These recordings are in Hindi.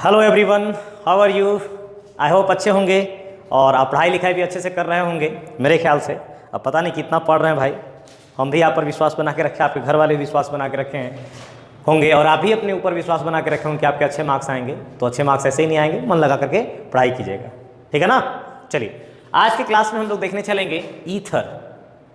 Hello everyone, how are you? I hope अच्छे होंगे और आप पढ़ाई लिखाई भी अच्छे से कर रहे होंगे मेरे ख्याल से। अब पता नहीं कितना पढ़ रहे हैं भाई, हम भी आप पर विश्वास बना के रखे, आपके घर वाले विश्वास बना के रखे हैं होंगे और आप भी अपने ऊपर विश्वास बना के रखे होंगे कि आपके अच्छे मार्क्स आएंगे। तो अच्छे मार्क्स ऐसे ही नहीं आएंगे, मन लगा करके पढ़ाई कीजिएगा, ठीक है ना। चलिए आज की क्लास में हम लोग देखने चलेंगे ईथर।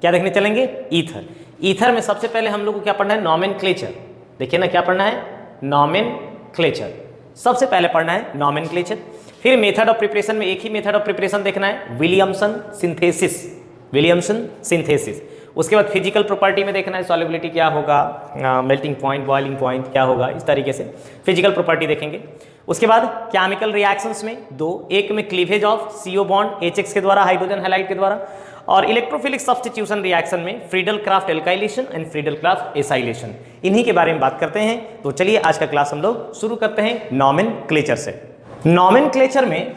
क्या देखने चलेंगे? ईथर। ईथर में सबसे पहले हम लोग को क्या पढ़ना है? नॉमेनक्लेचर। देखिए ना क्या पढ़ना है? नॉमेनक्लेचर। सबसे पहले पढ़ना है नॉमेनक्लेचर। फिर मेथड ऑफ प्रिपरेशन में एक ही मेथड ऑफ प्रिपरेशन देखना है, विलियमसन सिंथेसिस। Williamson synthesis. उसके बाद फिजिकल प्रॉपर्टी में देखना है सॉल्युबिलिटी क्या होगा, मेल्टिंग पॉइंट, बॉइलिंग पॉइंट क्या होगा, इस तरीके से फिजिकल प्रॉपर्टी देखेंगे। उसके बाद केमिकल रिएक्शंस में दो, एक में cleavage of CO bond HX के द्वारा, हाइड्रोजन हैलाइड के द्वारा, और इलेक्ट्रोफिलिक सब्स्टिट्यूशन रिएक्शन में Friedel craft alkylation and Friedel Crafts acylation. इन्हीं के बारे में बात करते हैं। तो चलिए आज का क्लास हम लोग शुरू करते हैं नॉमेनक्लेचर से। नॉमेनक्लेचर में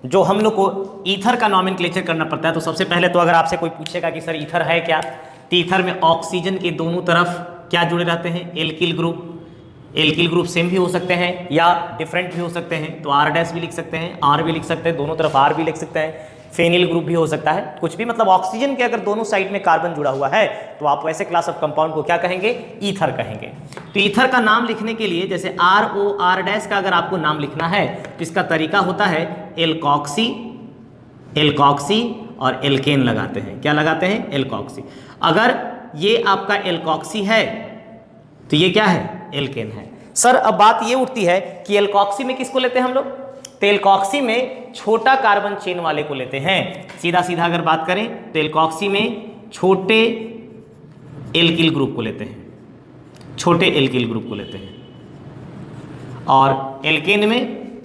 जो हम लोग को ईथर का नॉमेनक्लेचर करना पड़ता है, तो सबसे पहले तो अगर आपसे कोई पूछेगा कि सर ईथर है क्या, तो ईथर में ऑक्सीजन के दोनों तरफ क्या जुड़े रहते हैं? Alkyl group. Alkyl group same भी हो सकते हैं या डिफरेंट भी हो सकते हैं, तो R' भी लिख सकते हैं, R भी लिख सकते हैं, दोनों तरफ R भी लिख सकते हैं। फेनिल ग्रुप भी हो सकता है, कुछ भी, मतलब ऑक्सीजन के अगर दोनों साइड में कार्बन जुड़ा हुआ है तो आप वैसे क्लास ऑफ कंपाउंड को क्या कहेंगे? ईथर कहेंगे। तो ईथर का नाम लिखने के लिए जैसे ROR' का अगर आपको नाम लिखना है तो इसका तरीका होता है एल्कॉक्सी, एल्कॉक्सी और एल्केन लगाते हैं। क्या लगाते हैं? एल्कॉक्सी। अगर ये आपका एल्कॉक्सी है तो ये क्या है? एल्केन है। सर अब बात ये उठती है कि एल्कॉक्सी में किसको लेते हैं हम लोग? तो एल्कॉक्सी में छोटा कार्बन चेन वाले को लेते हैं। सीधा सीधा अगर बात करें तो एल्कॉक्सी में छोटे एल्किल ग्रुप को लेते हैं, छोटे एल्किल ग्रुप को लेते हैं। और एल्केन में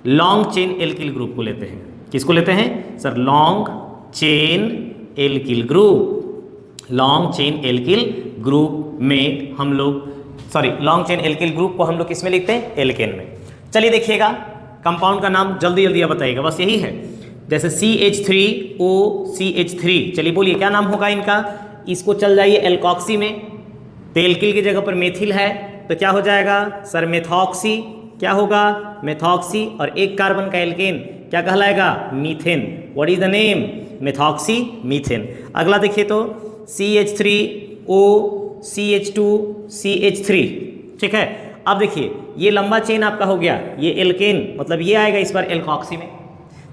लॉन्ग चेन एल्किल ग्रुप को लेते हैं। किसको लेते हैं sir? Long chain alkyl group. Long chain alkyl group में हम लोग, sorry, long chain alkyl group को हम लोग किसमें लिखते हैं? एल्केन में। चलिए देखिएगा कंपाउंड का नाम जल्दी जल्दी आप बताइएगा, बस यही है। जैसे CH3OCH3, चलिए बोलिए क्या नाम होगा इनका? इसको चल जाइए एल्कॉक्सी में, तो एल्किल की जगह पर मेथिल है तो क्या हो जाएगा सर? मेथॉक्सी। क्या होगा? मेथॉक्सी। और एक कार्बन का एल्केन क्या कहलाएगा? Methane. What is the name? Methoxy methane. अगला देखिए तो CH3OCH2CH3, ठीक है। अब देखिए ये लंबा चेन आपका हो गया, ये एल्केन, मतलब ये आएगा इस बार एल्कॉक्सी में,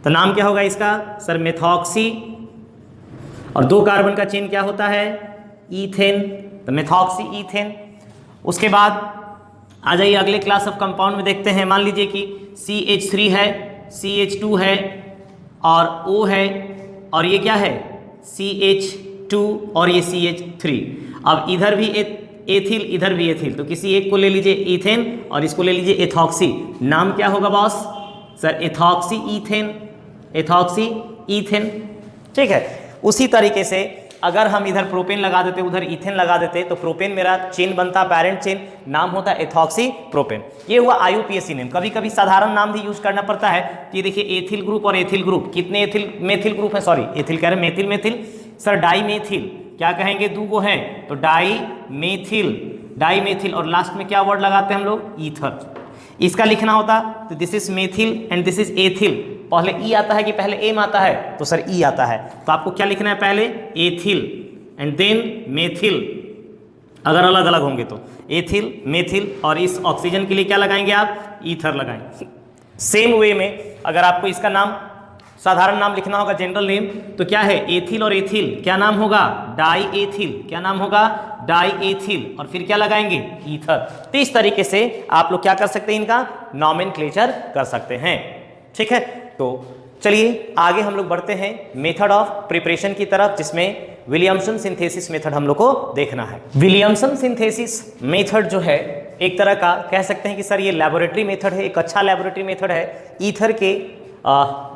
तो नाम क्या होगा इसका सर? मेथॉक्सी। और दो कार्बन का चेन क्या होता है? ईथेन, तो मेथॉक्सी ईथेन। उसके बाद आ जाइए अगले क्लास ऑफ कंपाउंड में देखते हैं। मान लीजिए कि CH3 है, CH2 है और O है, और ये क्या है? CH2 और ये CH3। अब इधर भी एथिल, इधर भी एथिल, तो किसी एक को ले लीजिए ईथेन और इसको ले लीजिए एथॉक्सी। नाम क्या होगा boss? Sir ethoxy ethane, ethoxy ethane, ठीक है। उसी तरीके से अगर हम इधर प्रोपेन लगा देते, उधर ईथेन लगा देते, तो प्रोपेन मेरा चेन बनता, पेरेंट चेन, नाम होता एथॉक्सी प्रोपेन। ये हुआ IUPAC नेम। कभी कभी साधारण नाम भी यूज करना पड़ता है। ये देखिए एथिल ग्रुप और एथिल ग्रुप, कितने एथिल मेथिल ग्रुप है? सॉरी एथिल कह रहे, methyl methyl, sir di methyl, क्या कहेंगे? दो गो हैं तो डाई मेथिल, डाई मेथिल, और लास्ट में क्या वर्ड लगाते हैं हम लोग? ईथर। इसका लिखना होता तो this is methyl and this is ethyl. पहले ई आता है कि पहले एम आता है? तो सर ई आता है, तो आपको क्या लिखना है? पहले एथिल एंड देन मेथिल। अगर अलग अलग होंगे तो एथिल, मेथिल, और इस ऑक्सीजन के लिए क्या लगाएंगे आप? ईथर लगाएंगे। सेम वे में अगर आपको इसका नाम, साधारण नाम लिखना होगा, जनरल नेम, तो क्या है? एथिल और एथिल, क्या नाम होगा? Die ethyl. क्या नाम होगा? Die ethyl. और फिर क्या लगाएंगे? ईथर। तो इस तरीके से आप लोग क्या कर सकते हैं? इनका नॉमेनक्लेचर कर सकते हैं, ठीक है। तो चलिए आगे हम लोग बढ़ते हैं मेथड ऑफ प्रिपरेशन की तरफ, जिसमें विलियमसन सिंथेसिस मेथड हम लोग को देखना है। विलियमसन सिंथेसिस मेथड जो है एक तरह का कह सकते हैं कि सर ये लैबोरेटरी मेथड है, एक अच्छा लैबोरेटरी मेथड है ईथर के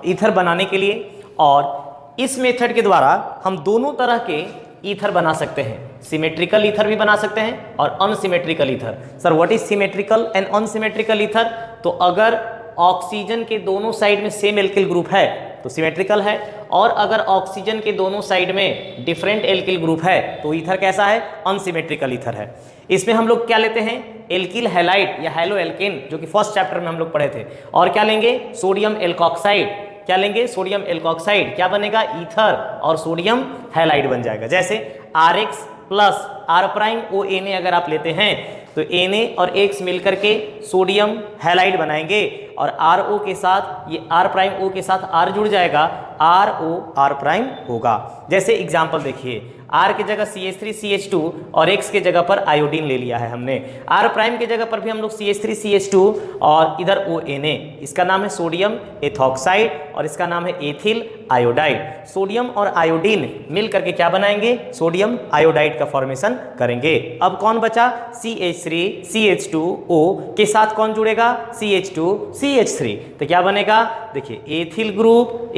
ईथर बनाने के लिए। और इस मेथड के द्वारा हम दोनों तरह के ईथर बना सकते हैं। सिमेट्रिकल ईथर भी बना सकते हैं और unsymmetrical ether. Sir what is symmetrical and unsymmetrical ether? तो अगर ऑक्सीजन के दोनों साइड में सेम एल्किल ग्रुप है तो सिमेट्रिकल है, और अगर ऑक्सीजन के दोनों साइड में डिफरेंट एल्किल ग्रुप है तो ईथर कैसा है? अनसिमेट्रिकल ईथर है। इसमें हम लोग क्या लेते हैं? एल्किल हैलाइड या हैलो एल्केन, जो कि फर्स्ट चैप्टर में हम लोग पढ़े थे। और क्या लेंगे, सोडियम एल्कोक्साइड। क्या लेंगे, सोडियम एल्कोक्साइड। क्या बनेगा, ईथर और सोडियम हैलाइड बन जाएगा। जैसे RX plus R prime ONA अगर आप लेते हैं तो Na और X मिलकर के सोडियम हैलाइड बनाएंगे और RO के साथ ये R प्राइम O के साथ R जुड़ जाएगा, RO R प्राइम होगा। जैसे एग्जाम्पल देखिए, R की जगह CH3CH2 और X के जगह पर आयोडीन ले लिया है हमने। R प्राइम की जगह पर भी हम लोग CH3CH2 और इधर ONA, इसका नाम है सोडियम एथॉक्साइड और इसका नाम है एथिल आयोडाइड। सोडियम और आयोडीन मिल करके क्या बनाएंगे, सोडियम आयोडाइड का फॉर्मेशन करेंगे। अब कौन बचा, CH3CH2O के साथ कौन जुड़ेगा, CH2CH3, तो क्या बनेगा, देखिए एथिल ग्रुप,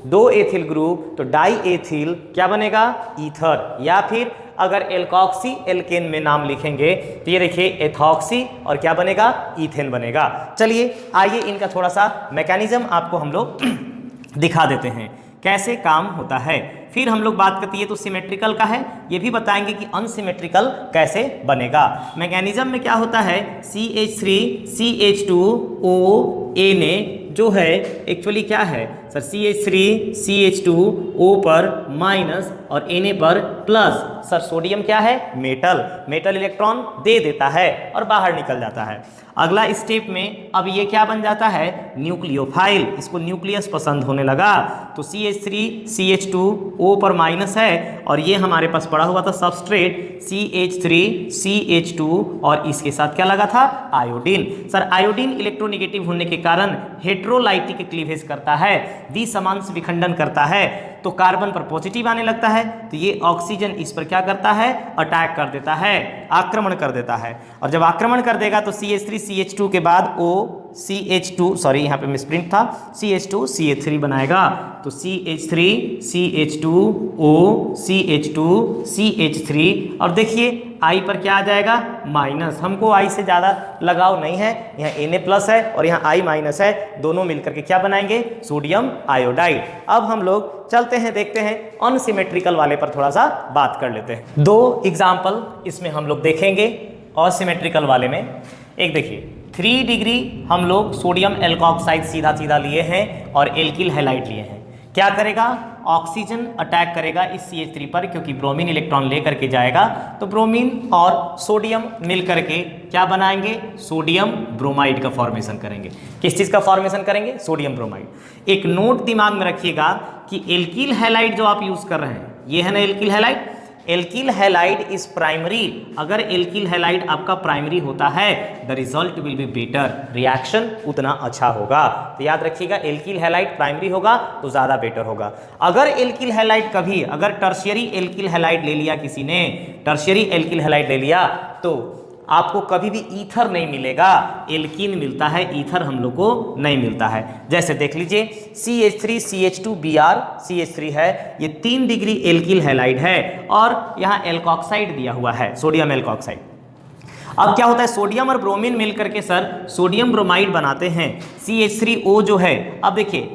दो एथिल ग्रुप तो डाई एथिल क्या बनेगा, ईथर। या फिर अगर एल्कोक्सी एल्केन में नाम लिखेंगे तो ये देखिए एथॉक्सी और क्या बनेगा, ईथेन बनेगा। चलिए आइए इनका थोड़ा सा मैकेनिज्म आपको हम लोग दिखा देते हैं कैसे काम होता है। फिर हम लोग बात करते हैं तो सिमेट्रिकल का है, ये भी बताएंगे कि अनसिमेट्रिकल कैसे बनेगा। मैकेनिज्म में क्या होता है, CH3CH2ONA जो है एक्चुअली क्या है सर, CH3CH2O पर माइनस और Na पर प्लस। सर सोडियम क्या है, मेटल इलेक्ट्रॉन दे देता है और बाहर निकल जाता है। अगला स्टेप में अब ये क्या बन जाता है, न्यूक्लियोफाइल, इसको न्यूक्लियस पसंद होने लगा तो CH3CH2O पर माइनस है और ये हमारे पास पड़ा हुआ था सबस्ट्रेट CH3CH2 और इसके साथ क्या लगा था, आयोडीन। सर आयोडीन इलेक्ट्रोनेगेटिव होने के कारण हेट्रोलाइटिक क्लीवेज करता है, द्विसमांश विखंडन करता है, तो कार्बन पर पॉजिटिव आने लगता है तो ये ऑक्सीजन इस पर क्या करता है, अटैक कर देता है, आक्रमण कर देता है। और जब आक्रमण कर देगा तो CH3CH2 के बाद OCH2, सॉरी यहाँ पे मिसप्रिंट था, CH2CH3 बनाएगा तो CH3CH2OCH2CH3 और देखिए I पर क्या आ जाएगा, माइनस। हमको I से ज़्यादा लगाव नहीं है, यहाँ Na प्लस है और यहाँ I माइनस है, दोनों मिलकर के क्या बनाएंगे, सोडियम आयोडाइड। अब हम लोग चलते हैं, देखते हैं अनसिमेट्रिकल वाले पर थोड़ा सा बात कर लेते हैं। दो एग्जाम्पल इसमें हम लोग देखेंगे असिमेट्रिकल वाले में। एक देखिए 3 डिग्री हम लोग सोडियम एल्कोक्साइड सीधा सीधा लिए हैं और एल्किल हैलाइड लिए हैं। क्या करेगा, ऑक्सीजन अटैक करेगा इस CH3 पर, क्योंकि ब्रोमीन इलेक्ट्रॉन लेकर के जाएगा तो ब्रोमीन और सोडियम मिल करके क्या बनाएंगे, सोडियम ब्रोमाइड का फॉर्मेशन करेंगे। किस चीज़ का फॉर्मेशन करेंगे, सोडियम ब्रोमाइड। एक नोट दिमाग में रखिएगा कि एल्किल हैलाइड जो आप यूज़ कर रहे हैं, ये है ना alkyl halide, alkyl halide is primary. अगर एल्किल हैलाइड आपका प्राइमरी होता है the result will be better, reaction उतना अच्छा होगा। तो याद रखिएगा एल्किल हैलाइड प्राइमरी होगा तो ज़्यादा बेटर होगा। अगर एल्किल हैलाइड कभी अगर टर्शियरी एल्किल हैलाइड ले लिया किसी ने, टर्शियरी एल्किल हैलाइड ले लिया तो आपको कभी भी ईथर नहीं मिलेगा, एल्कीन मिलता है, ईथर हम लोग को नहीं मिलता है। जैसे देख लीजिए CH3CH2Br CH3 है, ये 3 डिग्री एल्किल हैलाइड है और यहाँ एल्कोक्साइड दिया हुआ है, सोडियम एल्कोक्साइड। अब क्या होता है, सोडियम और ब्रोमीन मिलकर के सर सोडियम ब्रोमाइड बनाते हैं। CH3O जो है, अब देखिए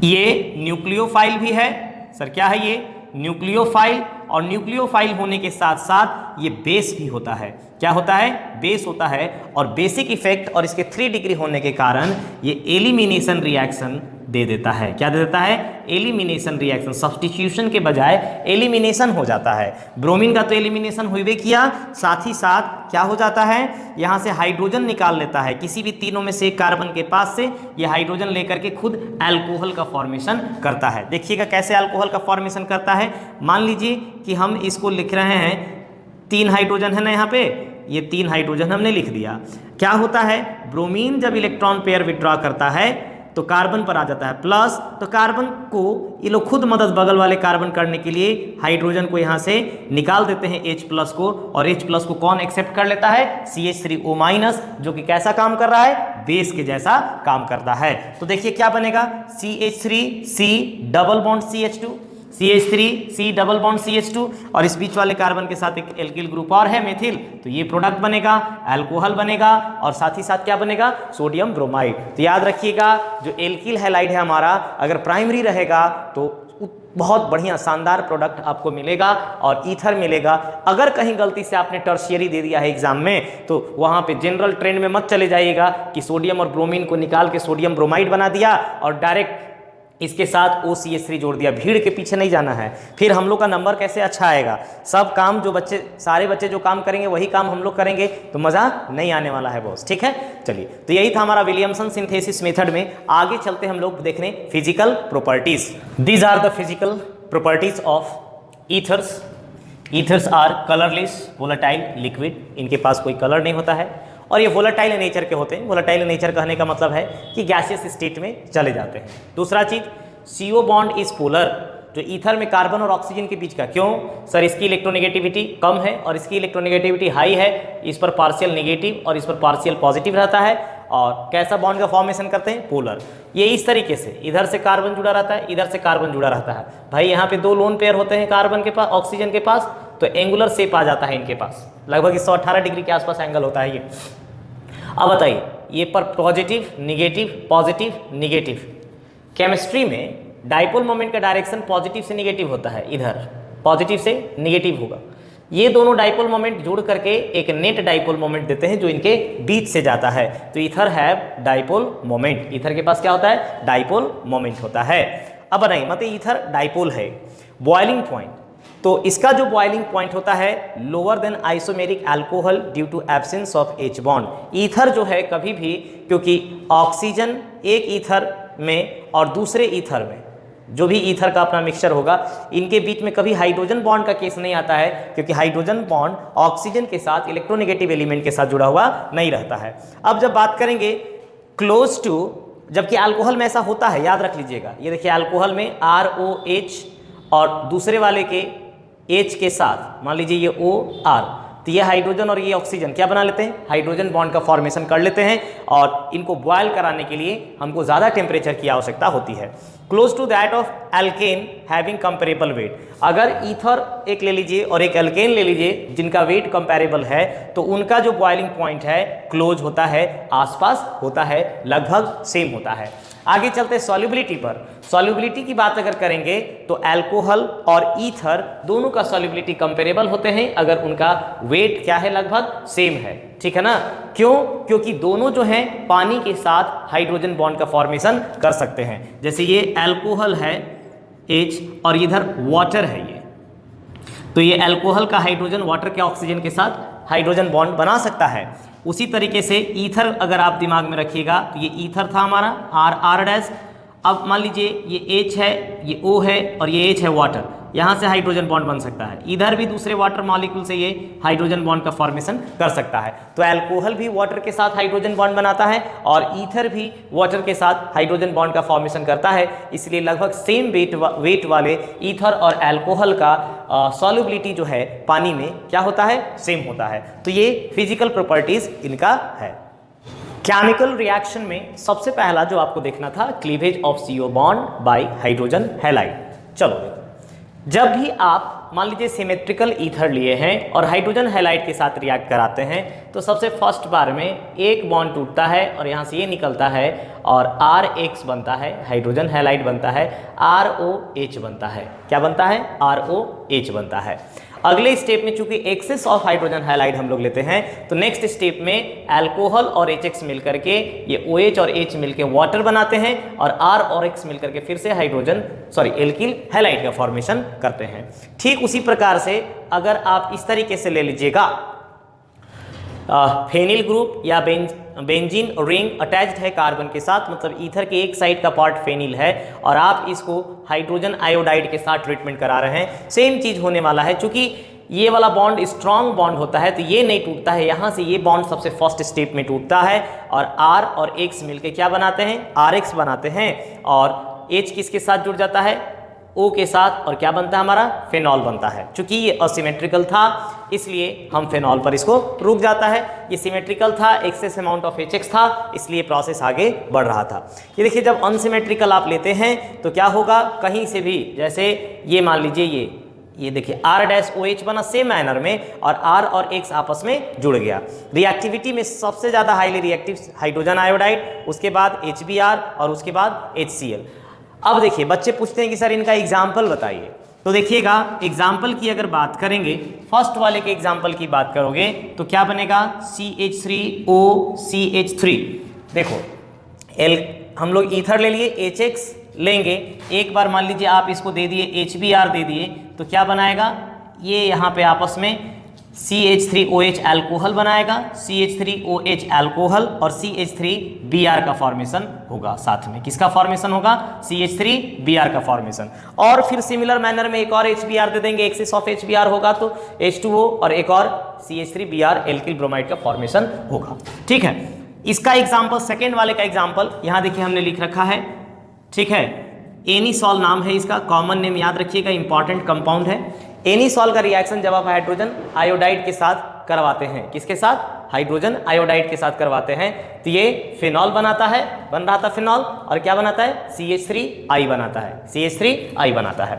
ये न्यूक्लियोफाइल भी है, सर क्या है ये, न्यूक्लियोफाइल, और न्यूक्लियोफाइल होने के साथ साथ ये बेस भी होता है। क्या होता है, बेस होता है। और बेसिक इफेक्ट और इसके 3 डिग्री होने के कारण ये एलिमिनेशन रिएक्शन दे देता है। क्या दे देता है, एलिमिनेशन रिएक्शन, सब्स्टिट्यूशन के बजाय एलिमिनेशन हो जाता है। ब्रोमीन का तो एलिमिनेशन हुए किया, साथ ही साथ क्या हो जाता है, यहाँ से हाइड्रोजन निकाल लेता है, किसी भी तीनों में से कार्बन के पास से ये हाइड्रोजन लेकर के खुद अल्कोहल का फॉर्मेशन करता है। देखिएगा कैसे अल्कोहल का फॉर्मेशन करता है। मान लीजिए कि हम इसको लिख रहे हैं, 3 हाइड्रोजन है ना यहाँ पे, ये 3 हाइड्रोजन हमने लिख दिया। क्या होता है, ब्रोमीन जब इलेक्ट्रॉन पेयर विड्रॉ करता है तो कार्बन पर आ जाता है प्लस, तो कार्बन को ये लोग खुद मदद बगल वाले कार्बन करने के लिए हाइड्रोजन को यहाँ से निकाल देते हैं H प्लस को, और H प्लस को कौन एक्सेप्ट कर लेता है, CH3O माइनस, जो कि कैसा काम कर रहा है, बेस के जैसा काम करता है। तो देखिए क्या बनेगा, CH3C double bond CH2, CH3C double bond CH2 और इस बीच वाले कार्बन के साथ एक एल्किल ग्रुप और है मेथिल, तो ये प्रोडक्ट बनेगा, अल्कोहल बनेगा और साथ ही साथ क्या बनेगा, सोडियम ब्रोमाइड। तो याद रखिएगा जो एल्किल हैलाइड है हमारा, अगर प्राइमरी रहेगा तो बहुत बढ़िया शानदार प्रोडक्ट आपको मिलेगा और ईथर मिलेगा। अगर कहीं गलती से आपने टर्शियरी दे दिया है एग्जाम में तो वहाँ पे जनरल ट्रेंड में मत चले जाइएगा कि सोडियम और ब्रोमीन को निकाल के सोडियम ब्रोमाइड बना दिया और डायरेक्ट इसके साथ OCH3 जोड़ दिया। भीड़ के पीछे नहीं जाना है, फिर हम लोग का नंबर कैसे अच्छा आएगा। सब काम जो बच्चे, सारे बच्चे जो काम करेंगे वही काम हम लोग करेंगे तो मज़ा नहीं आने वाला है बॉस। ठीक है, चलिए, तो यही था हमारा विलियमसन सिंथेसिस मेथड में। आगे चलते हम लोग देखने physical properties. These are the physical properties of ethers. Ethers are colourless volatile liquid, इनके पास कोई कलर नहीं होता है और ये वोलेटाइल नेचर के होते हैं। वोलेटाइल नेचर कहने का मतलब है कि गैसियस स्टेट में चले जाते हैं। दूसरा चीज, CO बॉन्ड इज पोलर, जो ईथर में कार्बन और ऑक्सीजन के बीच का, क्यों सर, इसकी इलेक्ट्रोनेगेटिविटी कम है और इसकी इलेक्ट्रोनेगेटिविटी हाई है। इस पर पार्शियल नेगेटिव और इस पर पार्शियल पॉजिटिव रहता है और कैसा बॉन्ड का फॉर्मेशन करते हैं, पोलर। ये इस तरीके से इधर से कार्बन जुड़ा रहता है, इधर से कार्बन जुड़ा रहता है। भाई यहाँ पे 2 लोन पेयर होते हैं कार्बन के पास, ऑक्सीजन के पास, तो एंगुलर शेप आ जाता है इनके पास, लगभग 118 डिग्री के आसपास एंगल होता है ये। अब बताइए, ये पर positive negative positive negative. Chemistry में डाइपोल मोमेंट का डायरेक्शन पॉजिटिव से निगेटिव होता है, इधर पॉजिटिव से निगेटिव होगा। ये दोनों डाइपोल मोमेंट जोड़ करके एक नेट डाइपोल मोमेंट देते हैं जो इनके बीच से जाता है। तो ईथर है डाइपोल मोमेंट, ईथर के पास क्या होता है, डाइपोल मोमेंट होता है। अब नहीं मतलब ईथर डाइपोल है। बॉइलिंग पॉइंट, तो इसका जो बॉइलिंग पॉइंट होता है lower than isomeric alcohol due to absence of H bond. Ether जो है कभी भी, क्योंकि ऑक्सीजन एक ईथर में और दूसरे ईथर में, जो भी ईथर का अपना मिक्सचर होगा, इनके बीच में कभी हाइड्रोजन बॉन्ड का केस नहीं आता है, क्योंकि हाइड्रोजन बॉन्ड ऑक्सीजन के साथ इलेक्ट्रोनेगेटिव एलिमेंट के साथ जुड़ा हुआ नहीं रहता है। अब जब बात करेंगे क्लोज टू, जबकि अल्कोहल में ऐसा होता है, याद रख लीजिएगा। ये देखिए अल्कोहल में ROH और दूसरे वाले के H के साथ, मान लीजिए ये OR, तो ये हाइड्रोजन और ये ऑक्सीजन क्या बना लेते हैं, हाइड्रोजन बॉन्ड का फॉर्मेशन कर लेते हैं और इनको बॉयल कराने के लिए हमको ज़्यादा टेम्परेचर की आवश्यकता होती है। Close to that of alkane having comparable weight. अगर ईथर एक ले लीजिए और एक एल्केन ले लीजिए जिनका वेट कंपेरेबल है, तो उनका जो बॉइलिंग पॉइंट है क्लोज होता है, आसपास होता है, लगभग सेम होता है। आगे चलते हैं सॉल्युबिलिटी पर। सॉल्युबिलिटी की बात अगर करेंगे तो अल्कोहल और ईथर दोनों का सॉल्युबिलिटी कंपेरेबल होते हैं अगर उनका वेट क्या है, लगभग सेम है। ठीक है ना, क्यों, क्योंकि दोनों जो हैं पानी के साथ हाइड्रोजन बॉन्ड का फॉर्मेशन कर सकते हैं। जैसे ये अल्कोहल है H और इधर वाटर है ये, तो ये अल्कोहल का हाइड्रोजन वाटर के ऑक्सीजन के साथ हाइड्रोजन बॉन्ड बना सकता है। उसी तरीके से ईथर अगर आप दिमाग में रखिएगा तो ये ईथर था हमारा R। अब मान लीजिए ये H है, ये O है और ये H है वाटर, यहाँ से हाइड्रोजन बॉन्ड बन सकता है। इधर भी दूसरे वाटर मॉलिक्यूल से ये हाइड्रोजन बॉन्ड का फॉर्मेशन कर सकता है। तो अल्कोहल भी वाटर के साथ हाइड्रोजन बॉन्ड बनाता है और ईथर भी वाटर के साथ हाइड्रोजन बॉन्ड का फॉर्मेशन करता है। इसलिए लगभग सेम वेट वाले ईथर और अल्कोहल का सॉल्युबिलिटी जो है पानी में क्या होता है, सेम होता है। तो ये फिजिकल प्रॉपर्टीज इनका है। केमिकल रिएक्शन में सबसे पहला जो आपको देखना था, cleavage of CO bond by hydrogen halide. चलो, जब भी आप मान लीजिए सिमेट्रिकल ईथर लिए हैं और हाइड्रोजन हैलाइड के साथ रिएक्ट कराते हैं तो सबसे फर्स्ट बार में एक बॉन्ड टूटता है और यहाँ से ये निकलता है और RH बनता है, हाइड्रोजन हैलाइड बनता है, ROH बनता है। क्या बनता है, ROH बनता है। अगले स्टेप में चूंकि एक्सेस ऑफ हाइड्रोजन हैलाइड हम लोग लेते हैं तो नेक्स्ट स्टेप में अल्कोहल और HX मिलकर के ये OH और H मिलकर वाटर बनाते हैं और R और X मिलकर के फिर से एल्किल हैलाइड का फॉर्मेशन करते हैं। ठीक उसी प्रकार से अगर आप इस तरीके से ले लीजिएगा, फेनिल ग्रुप या बेंजीन रिंग अटैच्ड है कार्बन के साथ, मतलब ईथर के एक साइड का पार्ट फेनिल है और आप इसको हाइड्रोजन आयोडाइड के साथ ट्रीटमेंट करा रहे हैं, सेम चीज होने वाला है। चूंकि ये वाला बॉन्ड स्ट्रॉन्ग बॉन्ड होता है तो ये नहीं टूटता है, यहाँ से ये बॉन्ड सबसे फर्स्ट स्टेप में टूटता है और R और X मिलके क्या बनाते हैं, RX बनाते हैं और H किसके साथ जुड़ जाता है, O के साथ, और क्या बनता है हमारा, फेनॉल बनता है। चूंकि ये असिमेट्रिकल था इसलिए हम फेनॉल पर इसको रुक जाता है। ये सिमेट्रिकल था, एक्सेस अमाउंट ऑफ HX था, इसलिए प्रोसेस आगे बढ़ रहा था। ये देखिए जब अनसिमेट्रिकल आप लेते हैं तो क्या होगा, कहीं से भी, जैसे ये मान लीजिए ये देखिए R-OH बना सेम मैनर में और R और X आपस में जुड़ गया। रिएक्टिविटी में सबसे ज़्यादा हाईली रिएक्टिव हाइड्रोजन आयोडाइड, उसके बाद HBr और उसके बाद HCl। अब देखिए बच्चे पूछते हैं कि सर इनका एग्जाम्पल बताइए। तो देखिएगा एग्जाम्पल की अगर बात करेंगे, फर्स्ट वाले के एग्जाम्पल की बात करोगे तो क्या बनेगा CH3OCH3। देखो हम लोग ईथर ले लिए, HX लेंगे, एक बार मान लीजिए आप इसको दे दिए HBr दे दिए तो क्या बनाएगा, ये यहाँ पे आपस में CH3OH अल्कोहल बनाएगा, CH3OH अल्कोहल और CH3Br का फॉर्मेशन होगा। साथ में किसका फॉर्मेशन होगा, CH3Br का फॉर्मेशन। और फिर सिमिलर मैनर में एक और HBr दे देंगे, एक्सेस ऑफ HBr होगा तो H2O और एक और CH3Br एल्किल ब्रोमाइड का फॉर्मेशन होगा। ठीक है, इसका एग्जाम्पल सेकेंड वाले का एग्जाम्पल यहाँ देखिए हमने लिख रखा है। ठीक है, एनीसॉल नाम है इसका, कॉमन नेम याद रखिएगा, इंपॉर्टेंट कंपाउंड है। एनीसॉल का रिएक्शन जब आप हाइड्रोजन आयोडाइड के साथ करवाते हैं, किसके साथ, हाइड्रोजन आयोडाइड के साथ करवाते हैं तो ये फिनॉल बनाता है, बन रहा था फिनॉल, और क्या बनाता है, CH3I बनाता है, CH3I बनाता है।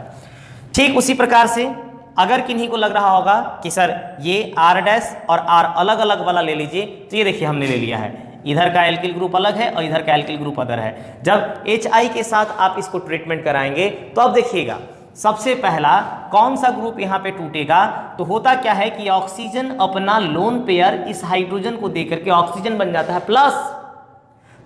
ठीक उसी प्रकार से अगर किन्हीं को लग रहा होगा कि सर ये R डैश और R अलग अलग वाला ले लीजिए, तो ये देखिए हमने ले लिया है, इधर का एल्किल ग्रुप अलग है और इधर का एल्किल ग्रुप अदर है। जब HI के साथ आप इसको ट्रीटमेंट कराएंगे तो अब देखिएगा सबसे पहला कौन सा ग्रुप यहाँ पे टूटेगा, तो होता क्या है कि ऑक्सीजन अपना लोन पेयर इस हाइड्रोजन को देकर के ऑक्सीजन बन जाता है प्लस।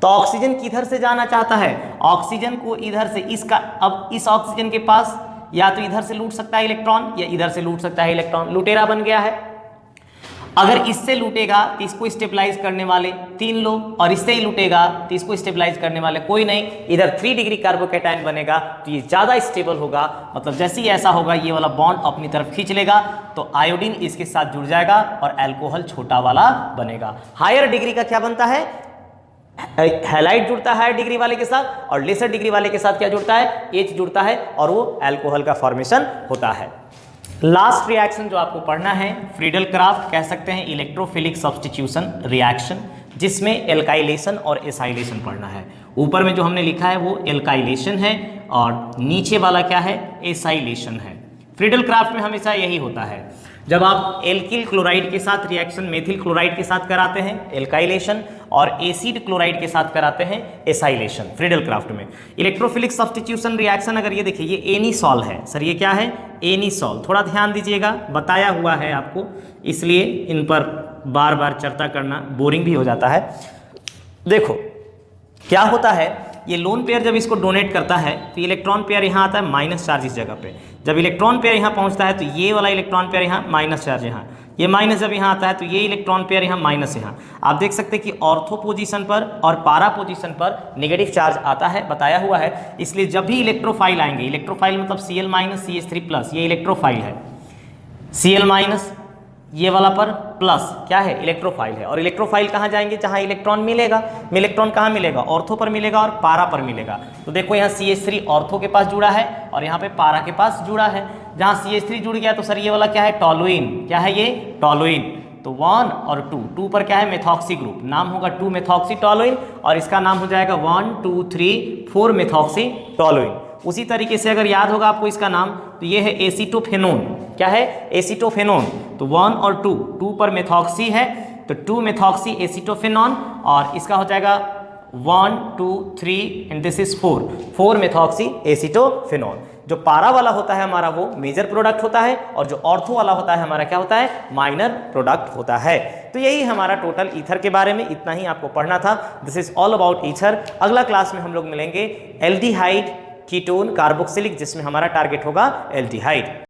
तो ऑक्सीजन किधर से जाना चाहता है, ऑक्सीजन को इधर से, इसका अब इस ऑक्सीजन के पास या तो इधर से लूट सकता है इलेक्ट्रॉन या इधर से लूट सकता है इलेक्ट्रॉन, लुटेरा बन गया है। अगर इससे लूटेगा तो इसको स्टेबलाइज करने वाले 3 लोग, और इससे ही लूटेगा तो इसको स्टेबलाइज करने वाले कोई नहीं, इधर 3 डिग्री कार्बोकैटायन बनेगा तो ये ज़्यादा स्टेबल होगा। मतलब जैसे ही ऐसा होगा ये वाला बॉन्ड अपनी तरफ खींच लेगा तो आयोडीन इसके साथ जुड़ जाएगा और अल्कोहल छोटा वाला बनेगा। हायर डिग्री का क्या बनता है, हैलाइड जुड़ता है हायर डिग्री वाले के साथ, और लेसर डिग्री वाले के साथ क्या जुड़ता है, H जुड़ता है, और वो अल्कोहल का फॉर्मेशन होता है। लास्ट रिएक्शन जो आपको पढ़ना है फ्रीडल क्राफ्ट कह सकते हैं इलेक्ट्रोफिलिक सब्स्टिट्यूशन रिएक्शन, जिसमें एल्काइलेशन और एसाइलेशन पढ़ना है। ऊपर में जो हमने लिखा है वो एल्काइलेशन है और नीचे वाला क्या है, एसाइलेशन है। फ्रीडल क्राफ्ट में हमेशा यही होता है, जब आप एल्किल क्लोराइड के साथ रिएक्शन मेथिल क्लोराइड के साथ कराते हैं एल्काइलेशन, और एसिड क्लोराइड के साथ कराते हैं एसाइलेशन फ्रीडल क्राफ्ट में। इलेक्ट्रोफिलिक सब्स्टिट्यूशन रिएक्शन अगर ये देखिए, ये एनीसॉल है, सर ये क्या है, एनीसॉल। थोड़ा ध्यान दीजिएगा, बताया हुआ है आपको, इसलिए इन पर बार बार चर्चा करना बोरिंग भी हो जाता है। देखो क्या होता है, ये लोन पेयर जब इसको डोनेट करता है तो इलेक्ट्रॉन पेयर यहाँ आता है माइनस चार्ज इस जगह पे। जब इलेक्ट्रॉन पेयर यहाँ पहुँचता है तो ये वाला इलेक्ट्रॉन पेयर यहाँ माइनस चार्ज यहाँ, ये माइनस जब यहाँ आता है तो ये इलेक्ट्रॉन पेयर यहाँ माइनस यहाँ। आप देख सकते हैं कि ऑर्थो पोजीशन पर और पारा पोजीशन पर नेगेटिव चार्ज आता है, बताया हुआ है। इसलिए जब भी इलेक्ट्रोफाइल आएंगे, इलेक्ट्रोफाइल मतलब Cl माइनस CH3 प्लस, ये इलेक्ट्रोफाइल है, Cl माइनस ये वाला पर प्लस क्या है, इलेक्ट्रोफाइल है। और इलेक्ट्रोफाइल कहाँ जाएंगे, जहाँ इलेक्ट्रॉन मिलेगा। इलेक्ट्रॉन कहाँ मिलेगा, ऑर्थो पर मिलेगा और पारा पर मिलेगा। तो देखो यहाँ CH3 ऑर्थो के पास जुड़ा है और यहाँ पे पारा के पास जुड़ा है। जहाँ CH3 जुड़ गया तो सर ये वाला क्या है, टॉलुइन, क्या है ये, टॉलुइन। तो 1 और 2 पर क्या है, मेथॉक्सी ग्रुप, नाम होगा 2 मेथॉक्सी टॉलुइन, और इसका नाम हो जाएगा 1 2 3 4 मेथॉक्सी टॉलुइन। उसी तरीके से अगर याद होगा आपको इसका नाम, तो ये है एसीटोफेनोन, क्या है, एसीटोफेनोन। तो 1 और 2 पर मेथॉक्सी है तो 2 मेथॉक्सी एसीटोफेनॉन, और इसका हो जाएगा 1 2 3 एंड दिस इज 4 मेथॉक्सी एसीटोफेनॉन। जो पारा वाला होता है हमारा वो मेजर प्रोडक्ट होता है, और जो ऑर्थो वाला होता है हमारा क्या होता है, माइनर प्रोडक्ट होता है। तो यही हमारा टोटल ईथर के बारे में इतना ही आपको पढ़ना था। This is all about ether. अगला क्लास में हम लोग मिलेंगे एल्डिहाइड, कीटोन, कार्बोक्सिलिक, जिसमें हमारा टारगेट होगा एल्डिहाइड।